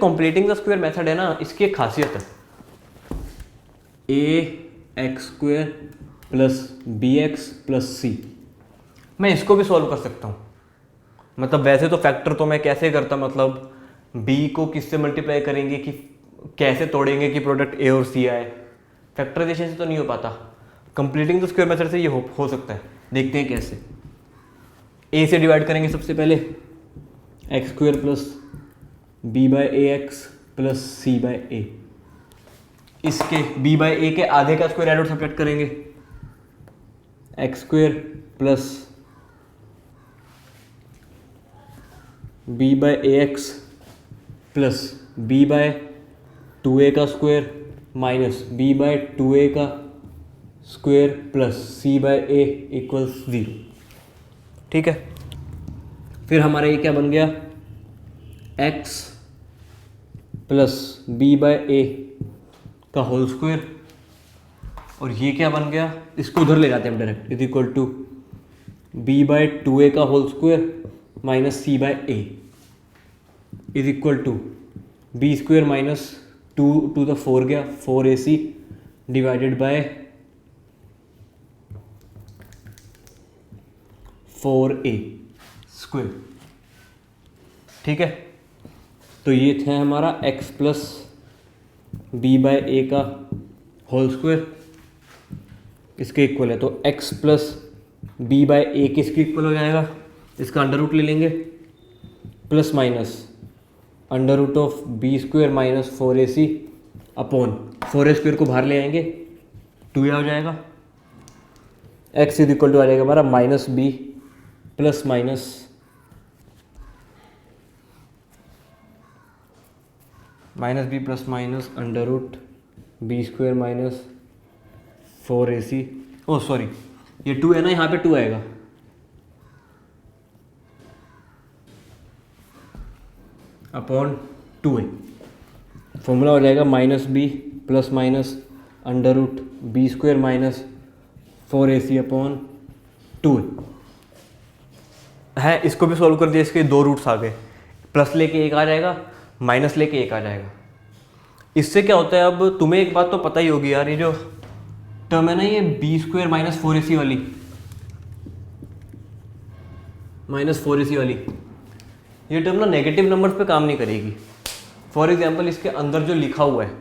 Completing the square method है ना, इसकी एक खासियत है, ax² plus bx plus c, मैं इसको भी सॉल्व कर सकता हूँ। मतलब वैसे तो फैक्टर तो मैं कैसे करता, मतलब b को किससे मल्टीप्लाई करेंगे कि कैसे तोड़ेंगे कि प्रोडक्ट a और c आए, फैक्टराइजेशन से तो नहीं हो पाता। कंप्लीटिंग द स्क्वायर मेथड से ये हो सकता है। देखते हैं कैसे। a से डिवाइड करेंगे सबसे पहले, x² plus b/ax plus c/a, इसके b/a के आधे का स्क्वायर रूट सब्ट्रैक्ट करेंगे, x² plus b/ax plus b/2a का स्क्वायर माइनस b/2a का स्क्वायर प्लस c/a इक्वल्स 0। ठीक है, फिर हमारा ये क्या बन गया, x प्लस b/a का होल स्क्वायर, और ये क्या बन गया, इसको उधर ले जाते हैं हम direct, is equal to b/2a का whole square minus c/a is equal to b² minus 2 two the 4 गया 4ac divided by 4a square. ठीक है, तो ये था हमारा x प्लस b/a का होल स्क्वायर, इसके इक्वल है, तो x प्लस b/a किसके इक्वल हो जाएगा, इसका अंडर रूट ले लेंगे, plus minus under root of b² minus 4ac upon 4a² को बाहर ले आएंगे, 2a हो जाएगा, x इज इक्वल टू आ जाएगा हमारा minus b plus minus b plus minus under root b² minus 4ac, oh sorry ये 2 है ना, यहाँ पे 2 आएगा, अपॉन 2a, फॉर्मूला हो जाएगा minus b plus minus under root b² minus 4ac upon 2a है। इसको भी सॉल्व कर दिया, इसके दो रूट्स आ गए, प्लस लेके एक आ जाएगा, माइनस लेके एक आ जाएगा। इससे क्या होता है, अब तुम्हें एक बात तो पता ही होगी यार, ये जो टर्म है ना, ये b² माइनस 4ac वाली, ये टर्म ना नेगेटिव नंबर्स पे काम नहीं करेगी। फॉर एग्जांपल इसके अंदर जो लिखा हुआ है,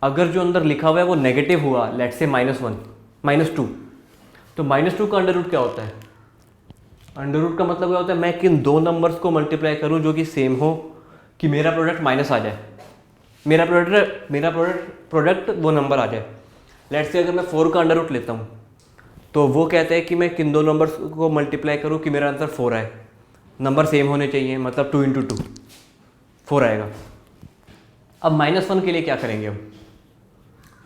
अगर जो अंदर लिखा हुआ है वो नेगेटिव हुआ, लेट्स से -1 -2, तो -2 का अंडर रूट क्या होता है, अंडर रूट का मतलब क्या होता है, मैं किन दो नंबर्स को मल्टीप्लाई करूं जो कि सेम हो कि मेरा प्रोडक्ट माइनस आ जाए, मेरा प्रोडक्ट वो नंबर आ जाए। लेट्स से अगर मैं 4 का अंडर रूट लेता हूँ, तो वो कहते हैं कि मैं किन दो नंबर्स को मल्टीप्लाई करूँ कि मेरा आंसर 4 आए, नंबर सेम होने चाहिए, मतलब 2 × 2 4 आएगा। अब -1 के लिए क्या करेंगे हम,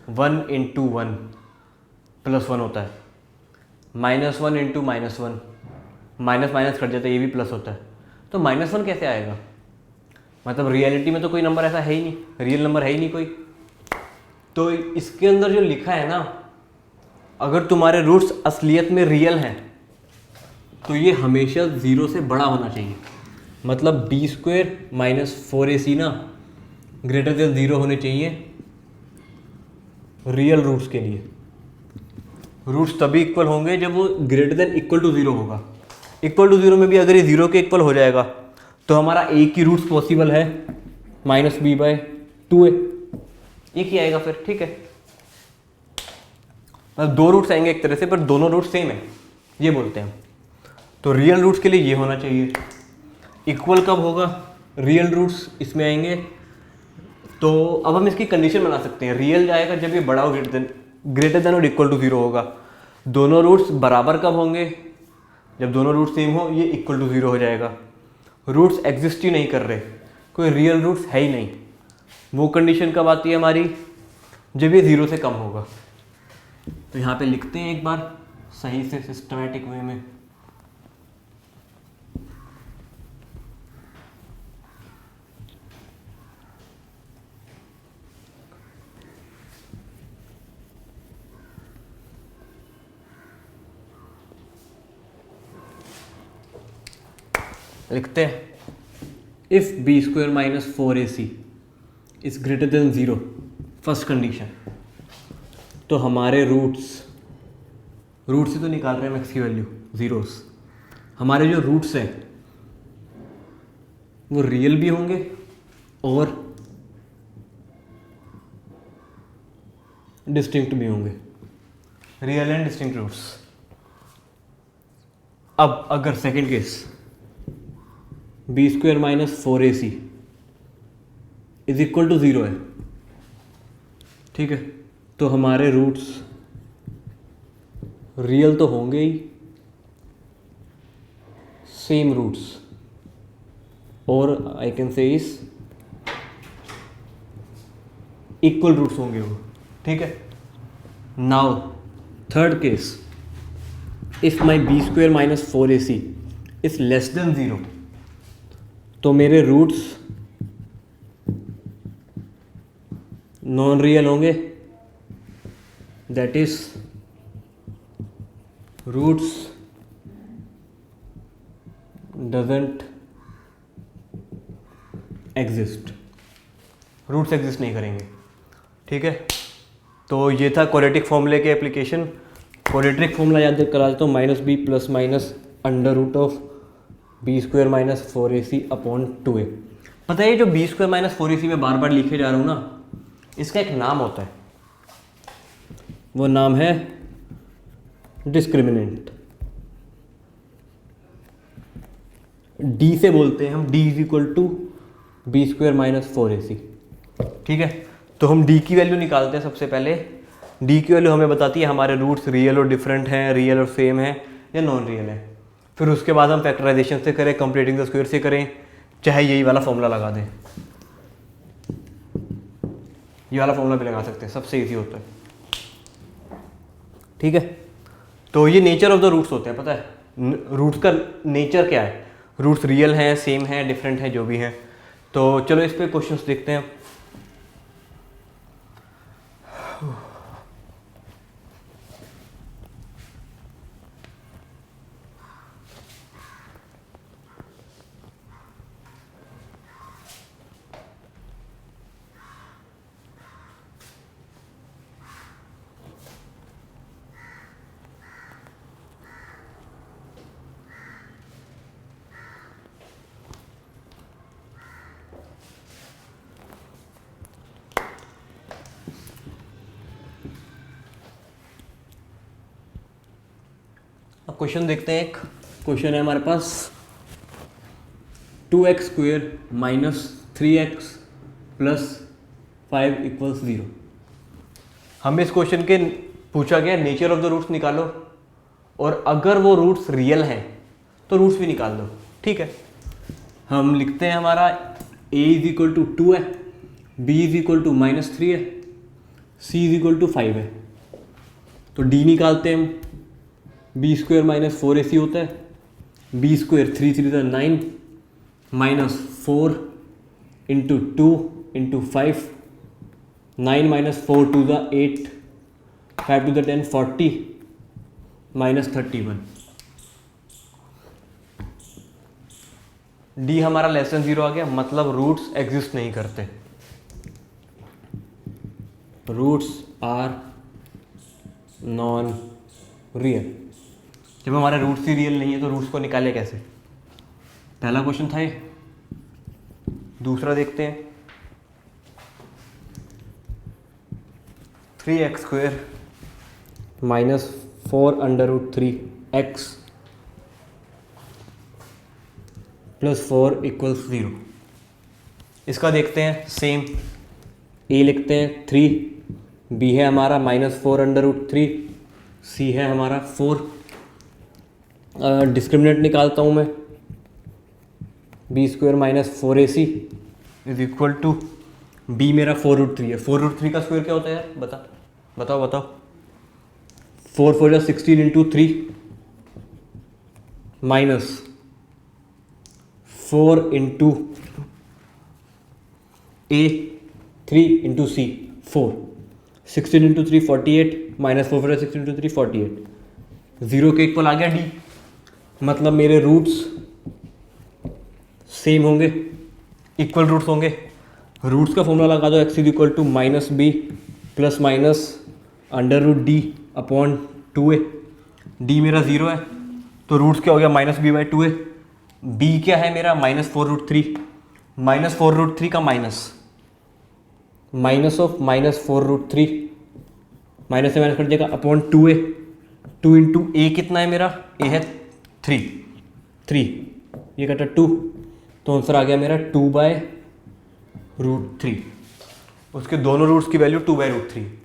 1 × 1 +1 होता है, -1 × -1 माइनस माइनस कट जाता है, ये भी प्लस होता है, तो -1 कैसे आएगा, मतलब रियलिटी में तो कोई नंबर ऐसा है ही नहीं, रियल नंबर है ही नहीं कोई। तो इसके अंदर जो लिखा है ना, अगर तुम्हारे रूट्स असलियत में रियल हैं तो ये हमेशा 0 से बड़ा होना चाहिए, मतलब b² माइनस 4ac ना ग्रेटर देन 0 होने चाहिए रियल रूट्स के लिए। रूट्स तभी इक्वल होंगे जब वो ग्रेटर देन इक्वल टू 0 होगा। इक्वल टू 0 में भी अगर ये 0 के इक्वल हो जाएगा तो हमारा एक ही रूट्स पॉसिबल है, -b/2a, एक ही आएगा फिर। ठीक है, मतलब दो रूट्स आएंगे एक तरह से, पर दोनों रूट्स सेम है, ये बोलते हैं हम। तो रियल रूट्स के लिए ये होना चाहिए। इक्वल कब होगा, रियल रूट्स इसमें आएंगे, तो अब हम इसकी कंडीशन बना सकते हैं, रियल जाएगा जब ये बड़ा हो ग्रेटर देन और इक्वल टू 0 होगा। दोनों रूट्स बराबर कब होंगे, जब दोनों रूट सेम हो, ये इक्वल टू 0 हो जाएगा। रूट्स एग्जिस्ट ही नहीं कर रहे, कोई रियल रूट्स है ही नहीं, वो कंडीशन कब आती है हमारी, जब ये 0 से कम होगा। तो यहाँ पे लिखते हैं एक बार सही से सिस्टमैटिक वे में। लिखते हैं if B square minus 4ac is greater than 0, first condition, तो हमारे रूट से तो निकाल रहे हैं हम एक्स की वैल्यू जीरोस, हमारे जो रूट्स हैं वो रियल भी होंगे और डिस्टिंक्ट भी होंगे, रियल एंड डिस्टिंक्ट रूट्स। अब अगर second case B square minus 4ac is equal to 0 है, ठीक है, तो हमारे रूट्स रियल तो होंगे ही, सेम रूट्स, और आई कैन से इस इक्वल रूट्स होंगे वो, ठीक है। Now third case, if my B square minus 4ac is less than 0, तो मेरे रूट्स नॉन रियल होंगे, that is roots doesn't exist, roots exist नहीं करेंगे, ठीक है। तो ये था क्वाड्रेटिक फॉर्मूले के एप्लीकेशन। क्वाड्रेटिक फॉर्मूला याद करा देता हूँ, minus B plus minus under root of B square minus 4ac upon 2a। पता है ये जो बी स्क्वायर माइनस 4ac में बार बार लिखे जा रहा हूँ ना, इसका एक नाम होता है, वो नाम है डिस्क्रिमिनेंट। डी से बोलते हैं हम, D is equal to B square minus 4ac, ठीक है। तो हम डी की वैल्यू निकालते हैं सबसे पहले। डी की वैल्यू हमें बताती है हमारे रूट्स रियल और डिफरेंट हैं, रियल और सेम है या नॉन रियल है। फिर उसके बाद हम फैक्टराइजेशन से करें, कंप्लीटिंग द स्क्वायर से करें, चाहे यही वाला फॉर्मूला लगा दें, ये वाला फॉर्मूला भी लगा सकते हैं, सबसे ईजी होता है, ठीक है। तो ये नेचर ऑफ द रूट्स होते हैं, पता है रूट्स का नेचर क्या है, रूट्स रियल हैं, सेम हैं, डिफरेंट हैं, जो भी हैं। तो चलो इस पे क्वेश्चंस देखते हैं। अब क्वेश्चन देखते हैं। एक क्वेश्चन है हमारे पास, 2x square minus 3x plus 5 equals 0। हमें इस क्वेश्चन के पूछा गया नेचर ऑफ द रूट्स निकालो, और अगर वो रूट्स रियल हैं तो रूट्स भी निकाल दो, ठीक है। हम लिखते हैं हमारा a इज इक्वल टू 2 है, b is equal to minus 3 है, c इज इक्वल टू 5 है। तो d निकालते हैं हम, बी स्क्वायर माइनस 4ac होता है, B square 3 3 9 minus 4 into 2 into 5, 9 minus 4 two the 8, 5 two the 10 40 minus 31। D हमारा लेस देन 0 आ गया, मतलब रूट्स एग्जिस्ट नहीं करते, रूट्स आर नॉन रियल। जब हमारे रूट्स ही रियल नहीं है तो रूट्स को निकाले कैसे? पहला क्वेश्चन था ये। दूसरा देखते हैं, 3x square minus 4 under root 3x plus 4 equals 0। इसका देखते हैं सेम, a लिखते हैं 3, b है हमारा माइनस 4 अंडर रूट 3, c है हमारा 4। डिस्क्रिमिनेंट निकालता हूँ मैं, B square minus 4ac is equal to, B मेरा 4 रूट 3 है। 4 रूट 3 का स्क्वायर क्या होता है यार, बताओ 4 4 या 16 into 3 minus 4 into a 3 into c 4, 16 into 3 48 minus 4 4 16 into 3 48, 0 के इक्वल आ गया d। मतलब मेरे रूट्स सेम होंगे, इक्वल रूट्स होंगे, रूट्स का फॉर्मूला लगा दो, X is equal to minus B plus minus under root D upon 2a। D मेरा 0 है तो रूट्स क्या हो गया, minus B by 2a। B क्या है मेरा, -4√3, -4√3 का माइनस ऑफ -4√3, माइनस से माइनस कट जाएगा अपॉन 2a। 2 इंटू ए कितना है मेरा, ए है 3, ये कटा 2, तो आंसर आ गया मेरा 2/√3। उसके दोनों रूट्स की वैल्यू 2/√3।